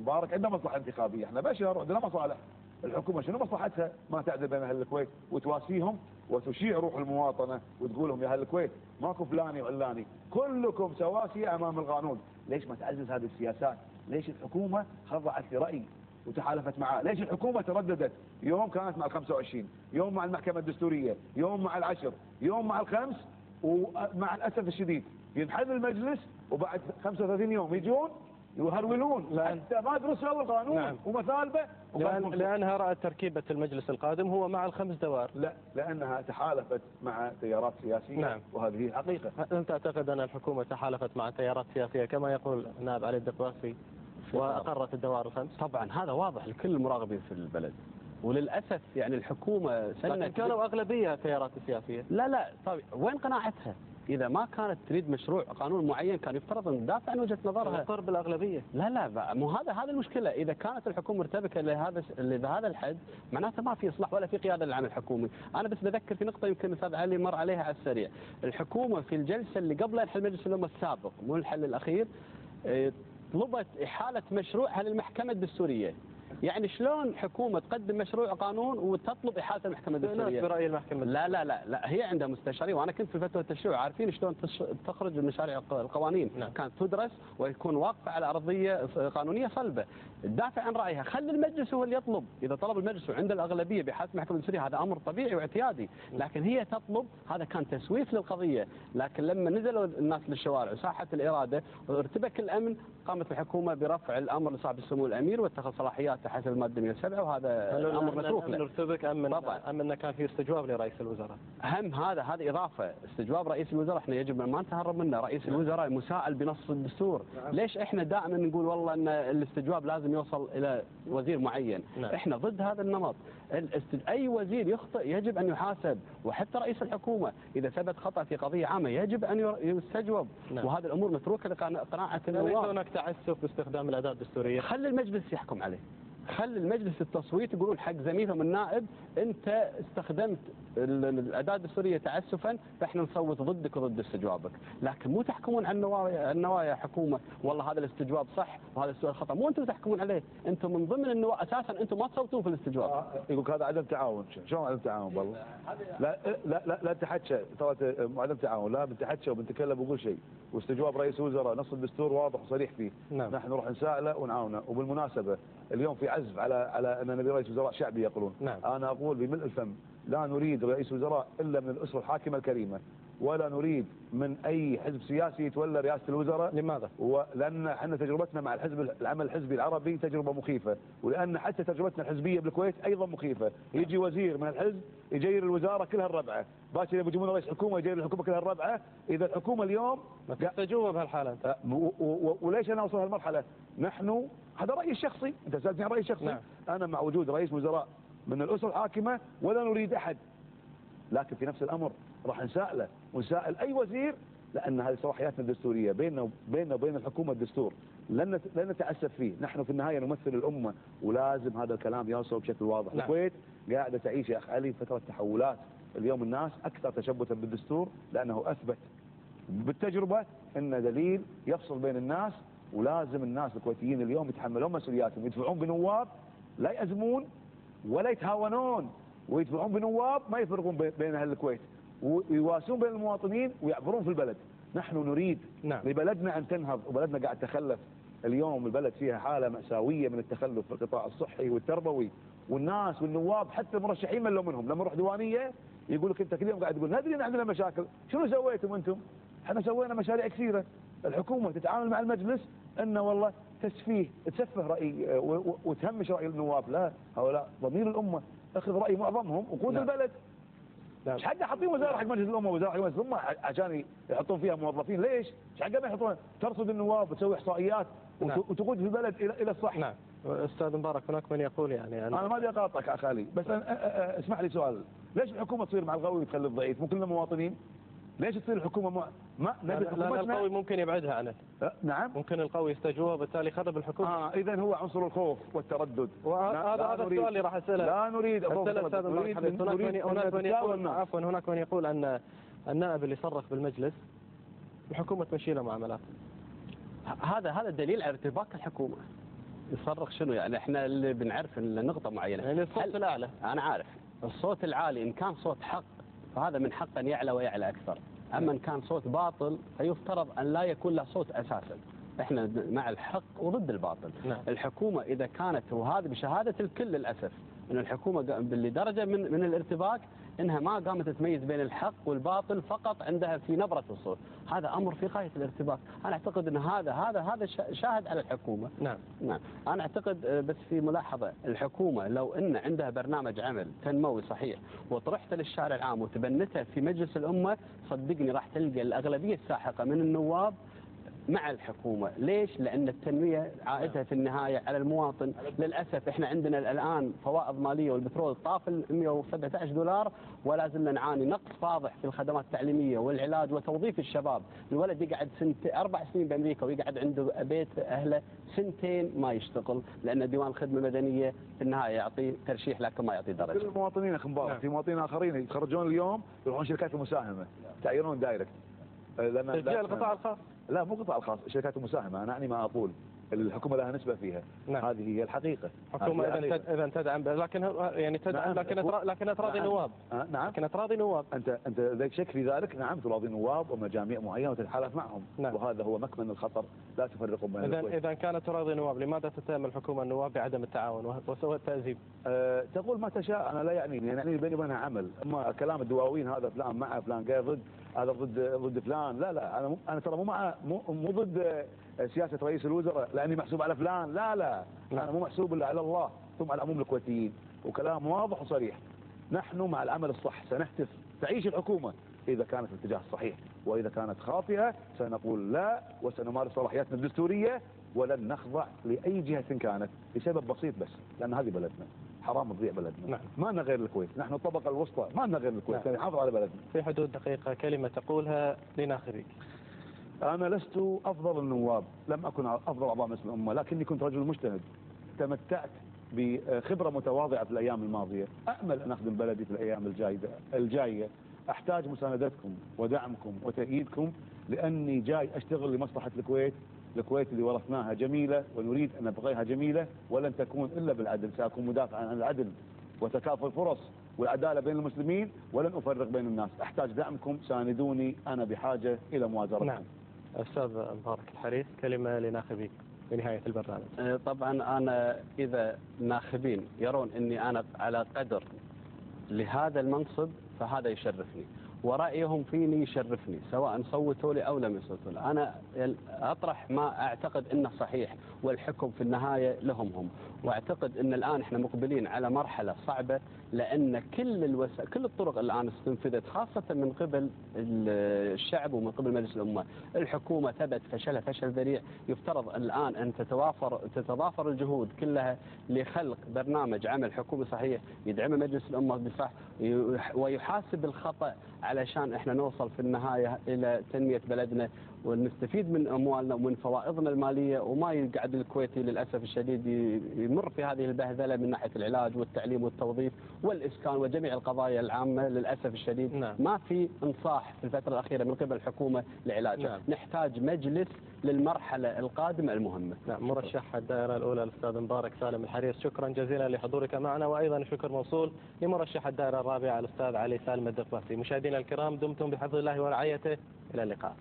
مبارك عنده مصلحه انتخابيه، احنا بشر عندنا مصالح. الحكومه شنو مصلحتها؟ ما تعدل بين اهل الكويت وتواسيهم وتشيع روح المواطنه وتقول لهم يا اهل الكويت ماكو فلاني وعلاني، كلكم سواسي امام القانون. ليش ما تعزز هذه السياسات؟ ليش الحكومه خضعت لراي وتحالفت معاه؟ ليش الحكومه ترددت؟ يوم كانت مع ال25، يوم مع المحكمه الدستوريه، يوم مع ال10، يوم مع ال5، ومع الاسف الشديد ينحل المجلس وبعد 35 يوم يجون يهرولون حتى ما درسوا القانون. نعم. ومثالبه لانها رأت تركيبه المجلس القادم هو مع ال5 دوار. لا، لانها تحالفت مع تيارات سياسيه. نعم. وهذه هي الحقيقه. هل تعتقد ان الحكومه تحالفت مع تيارات سياسيه كما يقول النائب علي الدقواسي واقرت الدوار ال5؟ طبعا هذا واضح لكل المراقبين في البلد، وللاسف يعني الحكومه لكن كانوا اغلبيه التيارات السياسيه. لا طيب وين قناعتها؟ إذا ما كانت تريد مشروع قانون معين كان يفترض أن تدافع عن وجهة نظرها. قرب الأغلبية. لا مو هذا المشكلة. إذا كانت الحكومة مرتبكة لهذا الحد معناته ما في إصلاح ولا في قيادة للعمل الحكومي. أنا بس بذكر في نقطة يمكن الأستاذ علي مر عليها على السريع. الحكومة في الجلسة اللي قبل ينحل مجلس الأمة السابق مو الحل الأخير طلبت إحالة مشروعها للمحكمة الدستورية. يعني شلون حكومة تقدم مشروع قانون وتطلب إحالة المحكمة الدستورية؟ برأي المحكمة. لا هي عندها مستشارين، وأنا كنت في فتوى التشريع عارفين شلون تخرج المشاريع القوانين. نعم. كانت تدرس ويكون واقفة على أرضية قانونية صلبة تدافع عن رأيها. خلي المجلس هو اللي يطلب. إذا طلب المجلس وعنده الأغلبية بحالة المحكمة الدستورية هذا أمر طبيعي واعتيادي، لكن هي تطلب. هذا كان تسويف للقضية. لكن لما نزلوا الناس للشوارع وساحة الإرادة وارتبك الأمن قامت الحكومة برفع الأمر لصاحب السمو الأمير واتخذ صلاحياته حسب المادة 107، وهذا الأمر متروك له. ارتبك أم أنه كان في استجواب لرئيس الوزراء؟ هذه إضافة. استجواب رئيس الوزراء احنا يجب أن ما نتهرب منه. رئيس الوزراء مساءل بنص الدستور. ليش احنا دائما نقول والله أن الاستجواب لازم يوصل إلى وزير معين؟ احنا ضد هذا النمط. أي وزير يخطئ يجب أن يحاسب، وحتى رئيس الحكومة إذا ثبت خطأ في قضية عامة يجب أن يستجوب. وهذه الأمور متروكة لقناعة النواب. ليس هناك تعسف باستخدام الأداة الدستورية. خلي المجلس يحكم عليه. خلي المجلس التصويت يقولون حق زميلهم النائب انت استخدمت الاداه الدستوريه تعسفا فاحنا نصوت ضدك وضد استجوابك، لكن مو تحكمون عن النوايا حكومه والله هذا الاستجواب صح وهذا السؤال خطا. مو انتم تحكمون عليه، انتم من ضمن النوايا اساسا انتم ما تصوتون في الاستجواب. يقول هذا عدم تعاون. شلون عدم تعاون والله؟ لا تحكى ترى عدم تعاون. لا بنتحكى وبنتكلم وبقول شيء، واستجواب رئيس الوزراء نص الدستور واضح وصريح فيه. نعم. نحن نروح نسائله ونعاونه. وبالمناسبه اليوم في عزف على ان نبي رئيس وزراء شعبي يقولون. نعم. انا اقول بملء الفم لا نريد رئيس وزراء الا من الاسره الحاكمه الكريمه، ولا نريد من اي حزب سياسي يتولى رئاسه الوزراء. لماذا؟ لان احنا تجربتنا مع العمل الحزبي العربي تجربه مخيفه، ولان حتى تجربتنا الحزبيه بالكويت ايضا مخيفه. يجي وزير من الحزب يجير الوزاره كلها الربعه، باكر يجيبون رئيس حكومه يجير الحكومه كلها الربعه. اذا الحكومه اليوم ما تستجوب بهالحاله انت. وليش انا اوصل هالمرحله؟ نحن هذا رايي الشخصي، انت سالتني عن رايي الشخصي. نعم. انا مع وجود رئيس وزراء من الاسره الحاكمه ولا نريد احد، لكن في نفس الامر راح نسائله ونسائل اي وزير، لان هذه صلاحياتنا الدستوريه بيننا وبين الحكومه الدستور لن نتاسف فيه. نحن في النهايه نمثل الامه ولازم هذا الكلام يوصل بشكل واضح. نعم. الكويت قاعده تعيش يا اخ علي فتره تحولات. اليوم الناس اكثر تشبثا بالدستور لانه اثبت بالتجربه انه دليل يفصل بين الناس، ولازم الناس الكويتيين اليوم يتحملون مسؤولياتهم، يدفعون بنواب لا يأزمون ولا يتهاونون، ويدفعون بنواب ما يفرقون بين اهل الكويت، ويواسون بين المواطنين ويعبرون في البلد. نحن نريد. نعم. لبلدنا ان تنهض، وبلدنا قاعد تخلف. اليوم البلد فيها حاله مأساويه من التخلف في القطاع الصحي والتربوي، والناس والنواب حتى المرشحين ملوا منهم. لما نروح ديوانيه يقول لك انت كل يوم قاعد تقول ندري ان عندنا مشاكل، شنو سويتم انتم؟ احنا سوينا مشاريع كثيره. الحكومه تتعامل مع المجلس انه والله تسفه راي وتهمش راي النواب. لا، هؤلاء ضمير الامه، اخذ راي معظمهم وقود. نعم. البلد. مش حق حاطين وزاره حق مجلس الامه ووزاره حق مجلس الامه عشان يحطون فيها موظفين. ليش؟ مش حق ما يحطون ترصد النواب وتسوي احصائيات. نعم. وتقود في البلد الى الصح. نعم. استاذ مبارك هناك من يقول يعني انا ما ابي اقاطعك اخ علي، بس اسمح لي سؤال. ليش الحكومه تصير مع القوي وتخلي الضعيف؟ مو كلنا مواطنين؟ ليش تصير الحكومه لا القوي ممكن يبعدها عنه. نعم. ممكن القوي يستجوب وبالتالي يخرب الحكومه. اذا هو عنصر الخوف والتردد. هذا السؤال اللي راح اساله. لا نريد. هناك من يقول ان النائب اللي صرخ بالمجلس الحكومه تمشي له معاملات. هذا دليل على ارتباك الحكومه. يصرخ شنو يعني؟ احنا اللي بنعرف نقطة معينة. يعني الصوت الأعلى. أنا عارف الصوت العالي إن كان صوت حق فهذا من حقه أن يعلى ويعلى أكثر، أما إن كان صوت باطل فيفترض أن لا يكون له صوت أساسا. احنا مع الحق وضد الباطل. نعم. الحكومة إذا كانت، وهذا بشهادة الكل للأسف، أن الحكومة لدرجة من الارتباك انها ما قامت تميز بين الحق والباطل، فقط عندها في نبرة الصوت. هذا امر في غاية الارتباك. انا اعتقد ان هذا شاهد على الحكومة. نعم. نعم. انا اعتقد بس في ملاحظة، الحكومة لو ان عندها برنامج عمل تنموي صحيح وطرحته للشارع العام وتبنته في مجلس الامة، صدقني راح تلقى الاغلبية الساحقة من النواب مع الحكومة. ليش؟ لأن التنمية عائدها في النهاية على المواطن. للأسف احنا عندنا الآن فوائض مالية والبترول طاف ال 117 دولار، ولا زلنا نعاني نقص فاضح في الخدمات التعليمية والعلاج وتوظيف الشباب. الولد يقعد 4 سنين بأمريكا ويقعد عنده بيت أهله 2 سنين ما يشتغل، لأن ديوان الخدمة المدنية في النهاية يعطي ترشيح لكن ما يعطي درجة. كل المواطنين يا أخي مبارك، في مواطنين آخرين يتخرجون اليوم يروحون شركات المساهمة تعيرون دايركت. تشجيع القطاع الخاص؟ لا مو القطاع الخاص، الشركات المساهمة. أنا أعني ما أقول، الحكومة لها نسبة فيها. نعم. هذه هي الحقيقة. حكومة إذا تدعم، لكن يعني تدعم. نعم. لكن تراضي نواب. نعم. لكن تراضي نواب. أنت لك شك في ذلك؟ نعم تراضي نواب ومجاميع معينة وتتحالف معهم. نعم. وهذا هو مكمن الخطر، لا تفرقوا بين الكويت. إذا كانت تراضي نواب، لماذا تتهم الحكومة النواب بعدم التعاون وسوء التأزيم؟ تقول ما تشاء، أنا لا يعني بيني وبينها عمل. أما كلام الدواوين هذا فلان مع فلان غير ضد، هذا ضد فلان، لا أنا ترى مو ضد سياسة رئيس الوزراء لأني محسوب على فلان، لا أنا مو محسوب إلا على الله ثم على العموم الكويتيين، وكلام واضح وصريح. نحن مع العمل الصح، سنهتف تعيش الحكومة إذا كانت في الاتجاه الصحيح، وإذا كانت خاطئة سنقول لا، وسنمارس صلاحياتنا الدستورية ولن نخضع لأي جهة كانت، لسبب بسيط بس، لأن هذه بلدنا، حرام تضيع بلدنا. نعم. ما لنا غير الكويت، نحن الطبقة الوسطى ما لنا غير الكويت. نعم. نحافظ على بلدنا. في حدود دقيقة كلمة تقولها لناخبيك. أنا لست أفضل النواب، لم أكن أفضل أعضاء مجلس الأمة، لكني كنت رجل مجتهد، تمتعت بخبرة متواضعة في الأيام الماضية، أأمل أن أخدم بلدي في الأيام الجاية. أحتاج مساندتكم ودعمكم وتأييدكم، لأني جاي أشتغل لمصلحة الكويت اللي ورثناها جميلة ونريد أن نبقيها جميلة، ولن تكون إلا بالعدل. سأكون مدافعا عن العدل وتكافؤ الفرص والعدالة بين المسلمين، ولن أفرق بين الناس. أحتاج دعمكم، ساندوني، أنا بحاجة إلى موازرتكم. نعم. أستاذ مبارك الحريث، كلمة لناخبيك بنهاية البرنامج. طبعا أنا إذا ناخبين يرون أني أنا على قدر لهذا المنصب فهذا يشرفني، ورأيهم فيني يشرفني، سواء صوتوا لي أو لم يصوتوا لي. أنا أطرح ما أعتقد أنه صحيح، والحكم في النهاية لهم هم. وأعتقد أن الآن إحنا مقبلين على مرحلة صعبة، لأن كل الطرق الآن استنفذت، خاصة من قبل الشعب ومن قبل مجلس الأمة. الحكومة ثبت فشلها فشل ذريع. يفترض الآن أن تتضافر الجهود كلها لخلق برنامج عمل حكومي صحيح يدعمه مجلس الأمة بصح، ويحاسب الخطأ، علشان احنا نوصل في النهاية إلى تنمية بلدنا ونستفيد من أموالنا ومن فوائضنا المالية، وما يقعد الكويتي للأسف الشديد يمر في هذه البهذلة من ناحية العلاج والتعليم والتوظيف والإسكان وجميع القضايا العامة. للأسف الشديد نعم. ما في إنصاح في الفترة الأخيرة من قبل الحكومة لعلاجه. نعم. نحتاج مجلس للمرحلة القادمة المهمة. نعم. مرشح الدائرة الأولى الأستاذ مبارك سالم الحريث، شكرا جزيلا لحضورك معنا، وأيضا شكر موصول لمرشح الدائرة الرابعة الأستاذ علي سالم الدقباسي. مشاهدينا الكرام، دمتم بحفظ الله ورعايته، إلى اللقاء.